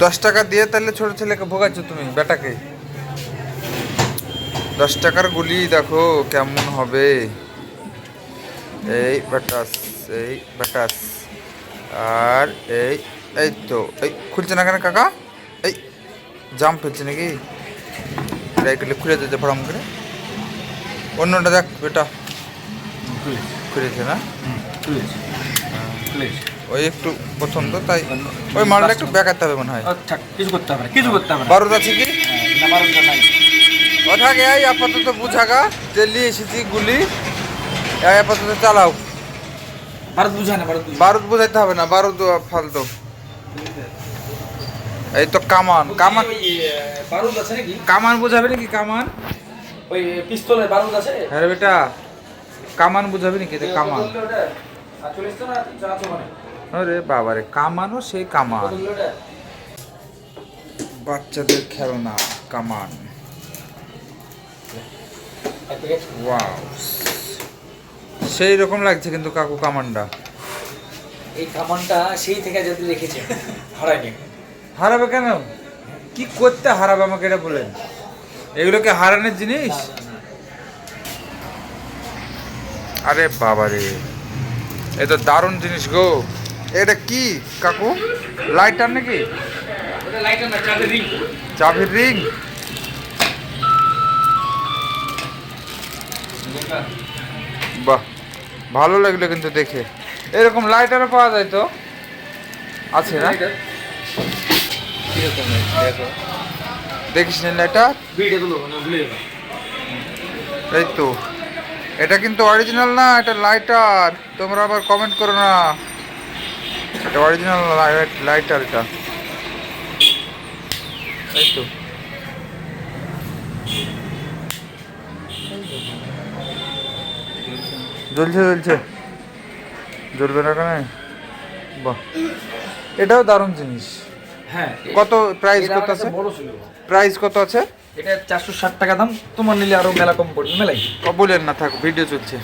10 টাকা দিয়ে তাহলে ছোট ছেলেকে ভোগাচ্ছ তুমি বেটাকে। 10 টাকার গুলি দেখো কেমন হবে। এই বাটাস, এই বাটাস, আর এই এই তো এই খুলছে না কেন কাকা? এই জাম ফেলছে নাকি? রাইকেলে খুলে দিতে ফড়াম করে। অন্যটা দেখ বেটা, খুলেছে না? ওই একটু পছন্দ তাই ওই মালটা একটু বেকাতে হবে মনে হয়। কিছু করতে হবে না, কিছু করতে হবে না। বারুদ আছে কি? না, বারোটা নাই। ওঠা গে আপাতত বুঝাগা যে নিয়ে এসেছি গুলি, এই আপাতত চালাও। বারোদ বুঝায় না, বারোদ বুঝায় না। বারুদ বুঝাইতে হবে না, বারুদ ফালতো। এই তো কামান, কামান ওই, বারুদ আছে নাকি? কামান বুঝাবে নাকি? কামান ওই পিস্তলের বারুদ আছে? হ্যাঁ বেটা, কামান বুঝাবে নাকি? এটা কামান। কত হলো ওটা? 48 তো না 400 মানে? আরে বাবারে, কামানও সেই কামান। কত হলো ওটা? বাচ্চাদের খেলনা কামান। এক প্যাকেট। ওয়াও, সেই রকম লাগছে কিন্তু কাকু কামানটা। এই কামানটা সেই থেকে যদি রেখেছে, হারায়নি। হারাবে কেন? কি করতে হারাবে আমাকে এটা বলেন? এগুলোকে হারানোর জিনিস? আরে বাবারে, এ তো দারুণ জিনিস গো। এটা কি কাকু, লাইটার নাকি? ওটা লাইটার না, চাঁদের রিং। চাবির রিং? বাহ, ভালো লাগলো কিন্তু দেখে। এরকম লাইটারও পাওয়া যায় তো? আছে না? দেখো দেখিস না লাইটার? ভিডিও গুলো না ভুলে যাবে। এই তো, এটা কিন্তু অরিজিনাল না, এটা লাইটার। তোমরা আবার কমেন্ট করো না। এটা অরিজিনাল লাইটার এটা। এই তো, জ্বলছে জ্বলছে, জ্বলবে না কেন? বাহ, এটাও দারুণ জিনিস। হ্যাঁ, কত প্রাইস এটা কত আমার কাছে আছে? বড় ছিল। প্রাইস কত আছে? এটা 460 টাকা দাম, তোমার নিলে আরো মেলা কম পড়বে, মেলাই। বলেন না, থাক, ভিডিও চলছে।